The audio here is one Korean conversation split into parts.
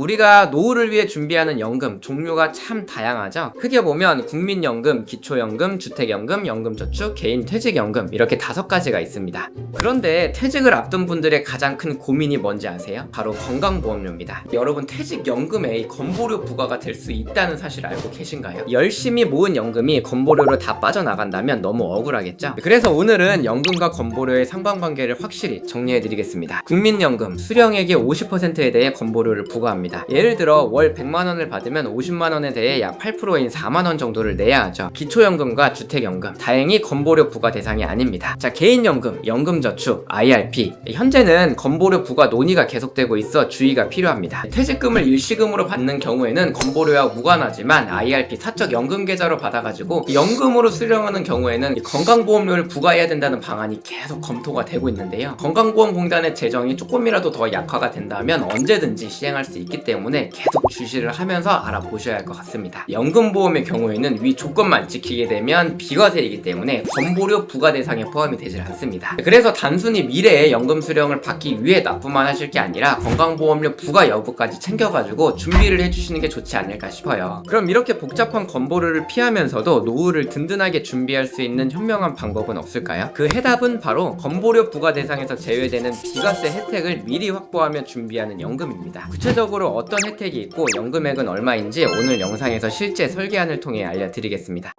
우리가 노후를 위해 준비하는 연금 종류가 참 다양하죠. 크게 보면 국민연금, 기초연금, 주택연금, 연금저축, 개인퇴직연금 이렇게 5가지가 있습니다. 그런데 퇴직을 앞둔 분들의 가장 큰 고민이 뭔지 아세요? 바로 건강보험료입니다. 여러분 퇴직연금에 이 건보료 부과가 될 수 있다는 사실 알고 계신가요? 열심히 모은 연금이 건보료로 다 빠져나간다면 너무 억울하겠죠? 그래서 오늘은 연금과 건보료의 상관관계를 확실히 정리해드리겠습니다. 국민연금 수령액의 50%에 대해 건보료를 부과합니다. 예를 들어 월 100만원을 받으면 50만원에 대해 약 8%인 4만원 정도를 내야 하죠. 기초연금과 주택연금 다행히 건보료 부과 대상이 아닙니다. 자, 개인연금, 연금저축, IRP 현재는 건보료 부과 논의가 계속되고 있어 주의가 필요합니다. 퇴직금을 일시금으로 받는 경우에는 건보료와 무관하지만 IRP 사적 연금계좌로 받아가지고 연금으로 수령하는 경우에는 건강보험료를 부과해야 된다는 방안이 계속 검토가 되고 있는데요. 건강보험공단의 재정이 조금이라도 더 약화가 된다면 언제든지 시행할 수 있기 때문에 계속 주시를 하면서 알아보셔야 할 것 같습니다. 연금보험의 경우에는 위 조건만 지키게 되면 비과세이기 때문에 건보료 부과 대상에 포함이 되질 않습니다. 그래서 단순히 미래에 연금 수령을 받기 위해 납부만 하실 게 아니라 건강보험료 부과 여부까지 챙겨가지고 준비를 해주시는 게 좋지 않을까 싶어요. 그럼 이렇게 복잡한 건보료를 피하면서도 노후를 든든하게 준비할 수 있는 현명한 방법은 없을까요? 그 해답은 바로 건보료 부과 대상에서 제외되는 비과세 혜택을 미리 확보하며 준비하는 연금입니다. 구체적으로 어떤 혜택이 있고 연금액은 얼마인지 오늘 영상에서 실제 설계안을 통해 알려드리겠습니다.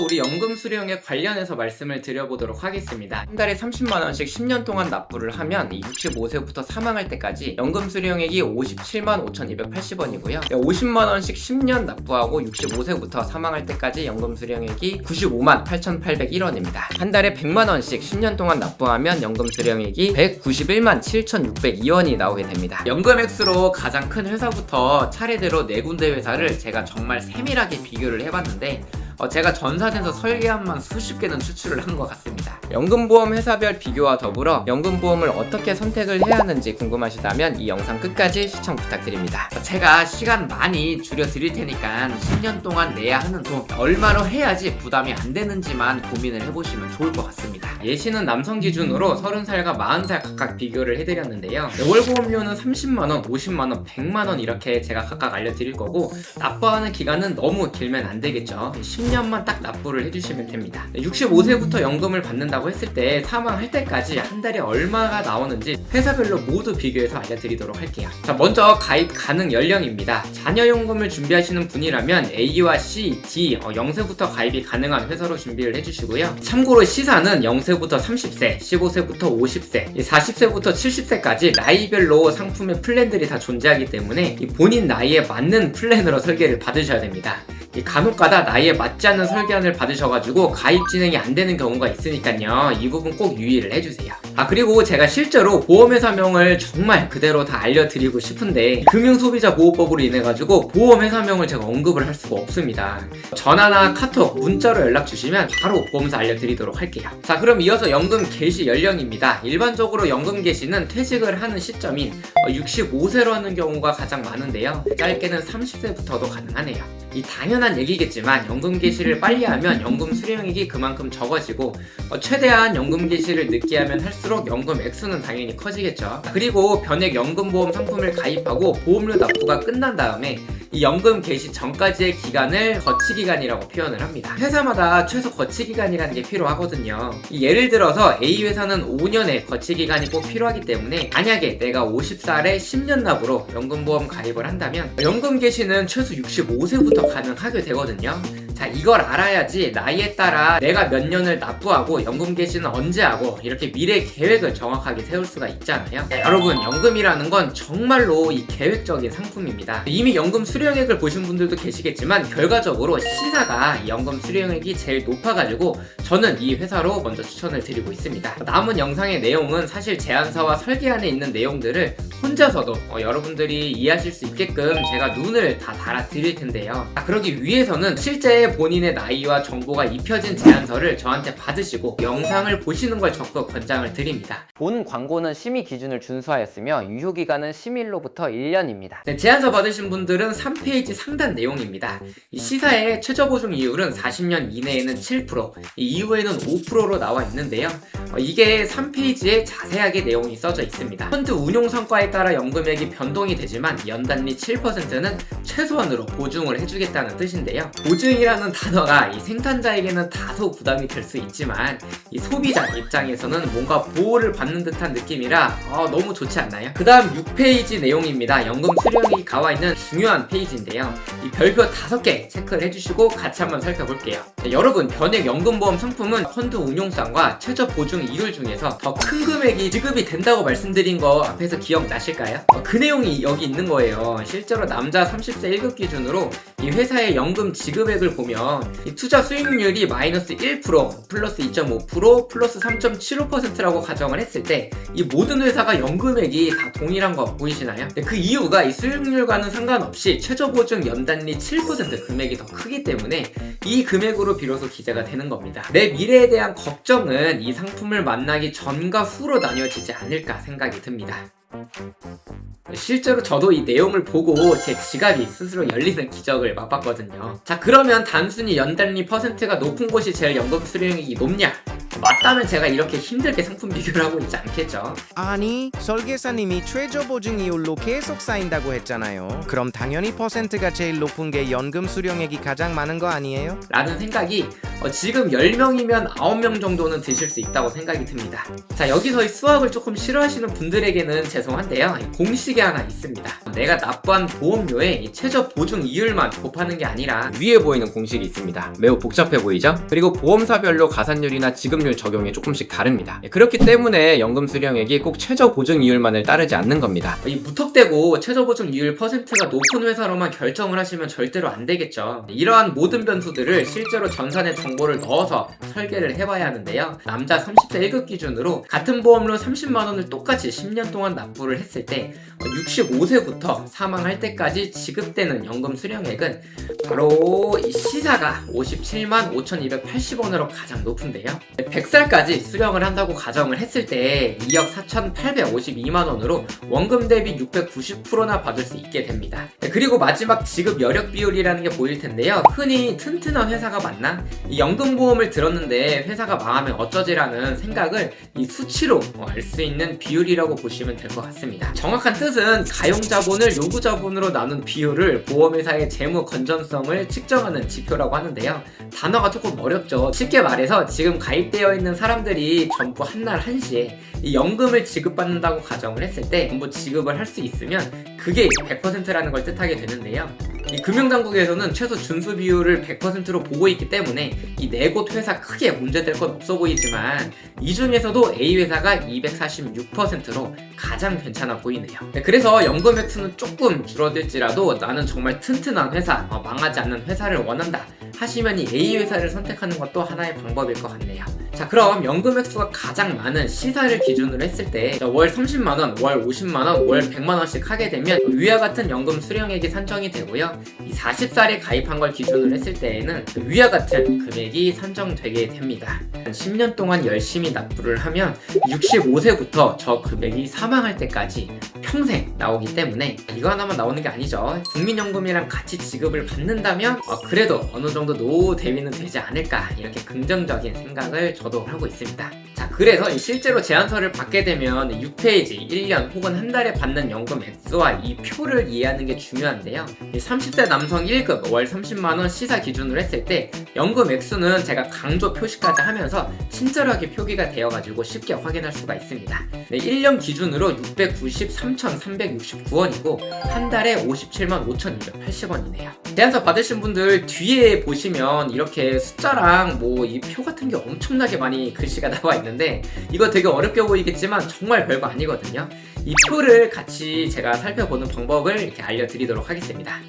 우리 연금 수령에 관련해서 말씀을 드려보도록 하겠습니다. 한 달에 30만원씩 10년 동안 납부를 하면 65세부터 사망할 때까지 연금 수령액이 57만 5,280원이고요 50만원씩 10년 납부하고 65세부터 사망할 때까지 연금 수령액이 95만 8,801원입니다 한 달에 100만원씩 10년 동안 납부하면 연금 수령액이 191만 7,602원이 나오게 됩니다. 연금 액수로 가장 큰 회사부터 차례대로 4군데 회사를 제가 정말 세밀하게 비교를 해봤는데 제가 전산에서 설계안만 수십 개는 추출을 한 것 같습니다. 연금보험 회사별 비교와 더불어 연금보험을 어떻게 선택을 해야 하는지 궁금하시다면 이 영상 끝까지 시청 부탁드립니다. 제가 시간 많이 줄여드릴 테니까 10년 동안 내야 하는 돈 얼마로 해야지 부담이 안 되는지만 고민을 해보시면 좋을 것 같습니다. 예시는 남성 기준으로 30살과 40살 각각 비교를 해드렸는데요. 월보험료는 30만원, 50만원, 100만원 이렇게 제가 각각 알려드릴 거고 납부하는 기간은 너무 길면 안 되겠죠. 10년만 딱 납부를 해주시면 됩니다. 65세부터 연금을 받는다고 했을 때 사망할 때까지 한 달에 얼마가 나오는지 회사별로 모두 비교해서 알려드리도록 할게요. 자, 먼저 가입 가능 연령입니다. 자녀연금을 준비하시는 분이라면 A와 C, D 0세부터 가입이 가능한 회사로 준비를 해주시고요. 참고로 시사는 0세부터 30세, 15세부터 50세, 40세부터 70세까지 나이별로 상품의 플랜들이 다 존재하기 때문에 본인 나이에 맞는 플랜으로 설계를 받으셔야 됩니다. 간혹가다 나이에 맞지 않는 설계안을 받으셔가지고 가입 진행이 안 되는 경우가 있으니까요. 이 부분 꼭 유의를 해주세요. 그리고 제가 실제로 보험회사명을 정말 그대로 다 알려드리고 싶은데 금융소비자보호법으로 인해가지고 보험회사명을 제가 언급을 할 수가 없습니다. 전화나 카톡, 문자로 연락 주시면 바로 보험사 알려드리도록 할게요. 자, 그럼 이어서 연금 개시 연령입니다. 일반적으로 연금 개시는 퇴직을 하는 시점인 65세로 하는 경우가 가장 많은데요. 짧게는 30세부터도 가능하네요. 이 당연한 얘기겠지만 연금 개시를 빨리 하면 연금 수령액이 그만큼 적어지고 최대한 연금 개시를 늦게 하면 할수록 연금 액수는 당연히 커지겠죠. 그리고 변액 연금보험 상품을 가입하고 보험료 납부가 끝난 다음에 이 연금 개시 전까지의 기간을 거치기간이라고 표현을 합니다. 회사마다 최소 거치기간이라는 게 필요하거든요. 예를 들어서 A 회사는 5년의 거치기간이 꼭 필요하기 때문에 만약에 내가 50살에 10년 납으로 연금보험 가입을 한다면 연금 개시는 최소 65세부터 가능하게 되거든요. 자, 이걸 알아야지 나이에 따라 내가 몇 년을 납부하고 연금 개시는 언제 하고 이렇게 미래 계획을 정확하게 세울 수가 있잖아요. 여러분, 연금이라는 건 정말로 이 계획적인 상품입니다. 이미 연금 수령액을 보신 분들도 계시겠지만 결과적으로 시사가 연금 수령액이 제일 높아가지고 저는 이 회사로 먼저 추천을 드리고 있습니다. 남은 영상의 내용은 사실 제안서와 설계안에 있는 내용들을 혼자서도 여러분들이 이해하실 수 있게끔 제가 눈을 다 달아 드릴 텐데요. 그러기 위해서는 실제 본인의 나이와 정보가 입혀진 제안서를 저한테 받으시고 영상을 보시는 걸 적극 권장을 드립니다. 본 광고는 심의 기준을 준수하였으며 유효기간은 심의일로부터 1년입니다. 네, 제안서 받으신 분들은 3페이지 상단 내용입니다. 이 시사의 최저 보증 이율은 40년 이내에는 7%, 이후에는 5%로 나와 있는데요. 이게 3페이지에 자세하게 내용이 써져 있습니다. 펀드 운용 성과에 따라 연금액이 변동이 되지만 연단리 7%는 최소한으로 보증을 해주겠다는 뜻인데요. 보증이라는 단어가 이 생산자에게는 다소 부담이 될 수 있지만 이 소비자 입장에서는 뭔가 보호를 받는 듯한 느낌이라 너무 좋지 않나요? 그 다음 6페이지 내용입니다. 연금 수령액이 가와 있는 중요한 페이지인데요. 이 별표 5개 체크를 해주시고 같이 한번 살펴볼게요. 여러분, 변액 연금보험 상품은 펀드 운용상과 최저 보증 이율 중에서 더 큰 금액이 지급이 된다고 말씀드린 거 앞에서 기억나실까요? 그 내용이 여기 있는 거예요. 실제로 남자 30세 1급 기준으로 이 회사의 연금 지급액을 보면 이 투자 수익률이 마이너스 1%, 플러스 2.5%, 플러스 3.75%라고 가정을 했을 때 이 모든 회사가 연금액이 다 동일한 거 보이시나요? 그 이유가 이 수익률과는 상관없이 최저 보증 연단리 7% 금액이 더 크기 때문에 이 금액으로 비로소 기재가 되는 겁니다. 내 미래에 대한 걱정은 이 상품을 만나기 전과 후로 나뉘어지지 않을까 생각이 듭니다. 실제로 저도 이 내용을 보고 제 지갑이 스스로 열리는 기적을 맛봤거든요. 자, 그러면 단순히 연단리 퍼센트가 높은 곳이 제일 연금 수령액이 높냐? 맞다면 제가 이렇게 힘들게 상품 비교를 하고 있지 않겠죠. 아니, 설계사님이 최저 보증 이율로 계속 쌓인다고 했잖아요. 그럼 당연히 퍼센트가 제일 높은 게 연금 수령액이 가장 많은 거 아니에요? 라는 생각이 지금 10명이면 9명 정도는 드실 수 있다고 생각이 듭니다. 자, 여기서 이 수학을 조금 싫어하시는 분들에게는 죄송한데요, 공식이 하나 있습니다. 내가 납부한 보험료에 이 최저 보증 이율만 곱하는 게 아니라 위에 보이는 공식이 있습니다. 매우 복잡해 보이죠? 그리고 보험사별로 가산율이나 지급률 적용이 조금씩 다릅니다. 그렇기 때문에 연금 수령액이 꼭 최저 보증 이율만을 따르지 않는 겁니다. 이 무턱대고 최저 보증 이율 퍼센트가 높은 회사로만 결정을 하시면 절대로 안 되겠죠. 이러한 모든 변수들을 실제로 전산에 정보를 넣어서 설계를 해봐야 하는데요. 남자 30세 1급 기준으로 같은 보험료 30만원을 똑같이 10년 동안 납부를 했을 때 65세부터 사망할 때까지 지급되는 연금 수령액은 바로 이 시사가 57만 5,280원으로 가장 높은데요. 100살까지 수령을 한다고 가정을 했을 때 2억 4,852만원으로 원금 대비 690%나 받을 수 있게 됩니다. 그리고 마지막 지급 여력 비율이라는 게 보일 텐데요. 흔히 튼튼한 회사가 맞나? 이 연금보험을 들었는데 회사가 망하면 어쩌지라는 생각을 이 수치로 알 수 있는 비율이라고 보시면 될 것 같습니다. 정확한 뜻은 가용자본을 요구자본으로 나눈 비율을 보험회사의 재무 건전성을 측정하는 지표라고 하는데요. 단어가 조금 어렵죠. 쉽게 말해서 지금 가입되어 있는 사람들이 전부 한날 한시에 이 연금을 지급받는다고 가정을 했을 때 전부 지급을 할 수 있으면 그게 100%라는 걸 뜻하게 되는데요. 이 금융당국에서는 최소 준수 비율을 100%로 보고 있기 때문에 이 네 곳 회사 크게 문제될 건 없어 보이지만 이 중에서도 A 회사가 246%로 가장 괜찮아 보이네요. 그래서 연금 획수는 조금 줄어들지라도 나는 정말 튼튼한 회사, 망하지 않는 회사를 원한다 하시면 이 A 회사를 선택하는 것도 하나의 방법일 것 같네요. 자, 그럼 연금 획수가 가장 많은 시사를 기준으로 했을 때 월 30만원, 월 50만원, 월 100만원씩 하게 되면 위와 같은 연금 수령액이 산정이 되고요. 이 40살에 가입한 걸 기준으로 했을 때에는 위와 같은 금액이 산정되게 됩니다. 10년 동안 열심히 납부를 하면 65세부터 저 금액이 사망할 때까지 평생 나오기 때문에 이거 하나만 나오는 게 아니죠. 국민연금이랑 같이 지급을 받는다면 그래도 어느 정도 노후 대비는 되지 않을까, 이렇게 긍정적인 생각을 저도 하고 있습니다. 자, 그래서 실제로 제안서를 받게 되면 6페이지 1년 혹은 한 달에 받는 연금 액수와 이 표를 이해하는 게 중요한데요. 30세 남성 1급 월 30만원 시사 기준으로 했을 때 연금 액수는 제가 강조 표시까지 하면서 친절하게 표기가 되어가지고 쉽게 확인할 수가 있습니다. 1년 기준으로 693,369원이고 한 달에 57만 5,280원이네요. 제안서 받으신 분들 뒤에 보시면 이렇게 숫자랑 뭐 이 표 같은 게 엄청나게 많이 글씨가 나와 있는데 이거 되게 어렵게 보이겠지만 정말 별거 아니거든요. 이 표를 같이 제가 살펴보는 방법을 이렇게 알려드리도록 하겠습니다.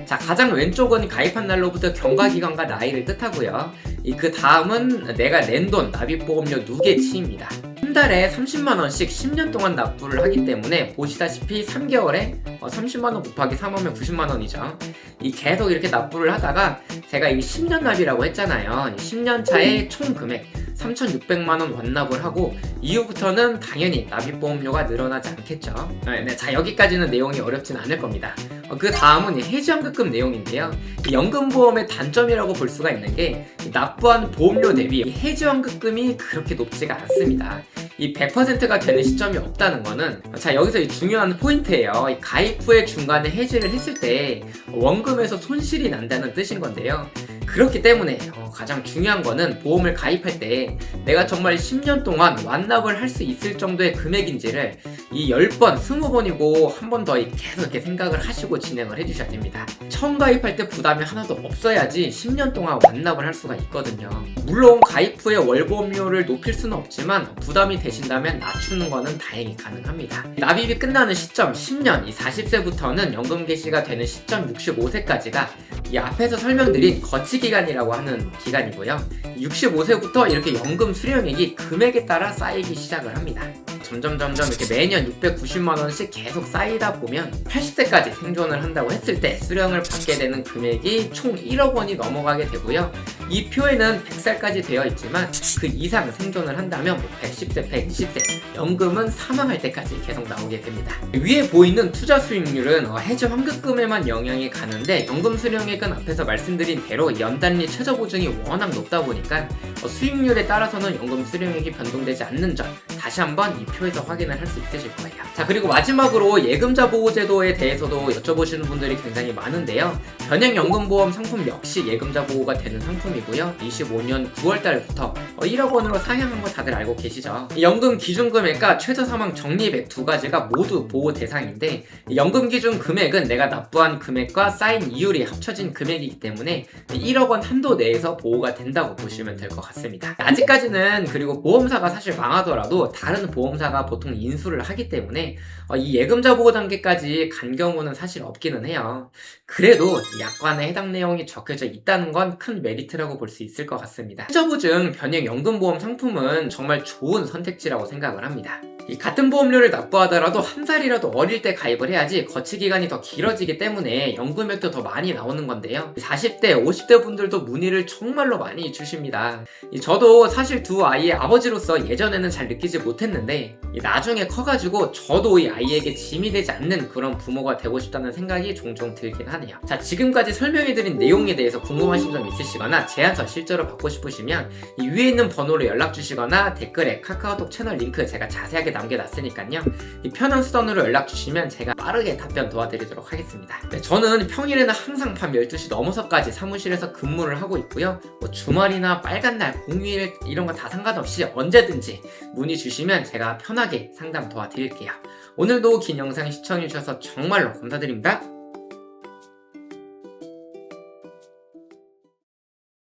자, 가장 왼쪽은 가입한 날로부터 경과기간과 나이를 뜻하고요. 그 다음은 내가 낸 돈, 납입보험료 누계치입니다. 한 달에 30만원씩 10년 동안 납부를 하기 때문에 보시다시피 3개월에 30만원 곱하기 3하면 90만원이죠. 이 계속 이렇게 납부를 하다가 제가 이 10년 납이라고 했잖아요. 10년 차에 총 금액 3,600만원 완납을 하고 이후부터는 당연히 납입보험료가 늘어나지 않겠죠. 네, 자, 여기까지는 내용이 어렵진 않을 겁니다. 그 다음은 해지연금급 내용인데요. 이 연금보험의 단점이라고 볼 수가 있는 게 납부한 보험료 대비 해지연금금이 그렇게 높지가 않습니다. 이 100%가 되는 시점이 없다는 거는, 자, 여기서 이 중요한 포인트예요. 이 가입 후에 중간에 해지를 했을 때 원금에서 손실이 난다는 뜻인 건데요. 그렇기 때문에 가장 중요한 거는 보험을 가입할 때 내가 정말 10년 동안 완납을 할 수 있을 정도의 금액인지를 이 10번, 20번이고 한 번 더 계속 이렇게 생각을 하시고 진행을 해주셔야 됩니다. 처음 가입할 때 부담이 하나도 없어야지 10년 동안 완납을 할 수가 있거든요. 물론 가입 후에 월보험료를 높일 수는 없지만 부담이 되신다면 낮추는 거는 다행히 가능합니다. 납입이 끝나는 시점 10년, 이 40세부터는 연금 개시가 되는 시점 65세까지가 이 앞에서 설명드린 거치기간이라고 하는 기간이고요. 65세부터 이렇게 연금 수령액이 금액에 따라 쌓이기 시작을 합니다. 점점 이렇게 매년 690만원씩 계속 쌓이다 보면 80세까지 생존을 한다고 했을 때 수령을 받게 되는 금액이 총 1억 원이 넘어가게 되고요. 이 표에는 100살까지 되어 있지만 그 이상 생존을 한다면 110세, 120세, 연금은 사망할 때까지 계속 나오게 됩니다. 위에 보이는 투자 수익률은 해지 환급금에만 영향이 가는데 연금 수령액은 앞에서 말씀드린 대로 연단리 최저 보증이 워낙 높다 보니까 수익률에 따라서는 연금 수령액이 변동되지 않는 점 다시 한번 이 표에서 확인을 할 수 있으실 거예요. 자, 그리고 마지막으로 예금자 보호제도에 대해서도 여쭤보시는 분들이 굉장히 많은데요. 변액연금보험 상품 역시 예금자 보호가 되는 상품이고요. 25년 9월달부터 1억 원으로 상향한 거 다들 알고 계시죠? 연금 기준 금액과 최저 사망 적립액 두 가지가 모두 보호 대상인데 연금 기준 금액은 내가 납부한 금액과 쌓인 이율이 합쳐진 금액이기 때문에 1억 원 한도 내에서 보호가 된다고 보시면 될 것 같습니다. 아직까지는 그리고 보험사가 사실 망하더라도 다른 보험사가 보통 인수를 하기 때문에 이 예금자 보호 단계까지 간 경우는 사실 없기는 해요. 그래도 약관에 해당 내용이 적혀져 있다는 건 큰 메리트라고 볼 수 있을 것 같습니다. 최저보증 변액연금보험 상품은 정말 좋은 선택지라고 생각을 합니다. 이 같은 보험료를 납부하더라도 한 살이라도 어릴 때 가입을 해야지 거치기간이 더 길어지기 때문에 연금액도 더 많이 나오는 건데요. 40대, 50대 분들도 문의를 정말로 많이 주십니다. 저도 사실 두 아이의 아버지로서 예전에는 잘 느끼지 못했는데 나중에 커가지고 저도 이 아이에게 짐이 되지 않는 그런 부모가 되고 싶다는 생각이 종종 들긴 하네요. 자, 지금까지 설명해드린 내용에 대해서 궁금하신 점 있으시거나 제안서 실제로 받고 싶으시면 이 위에 있는 번호로 연락 주시거나 댓글에 카카오톡 채널 링크 제가 자세하게 남겨놨으니까요. 이 편한 수단으로 연락 주시면 제가 빠르게 답변 도와드리도록 하겠습니다. 네, 저는 평일에는 항상 밤 12시 넘어서까지 사무실에서 근무를 하고 있고요. 주말이나 빨간 날, 공휴일 이런 거 다 상관없이 언제든지 문의 주시면 제가 편하게 상담 도와드릴게요. 오늘도 긴 영상 시청해주셔서 정말로 감사드립니다.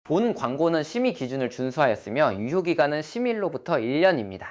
본 광고는 심의 기준을 준수하였으며 유효기간은 심의일로부터 1년입니다.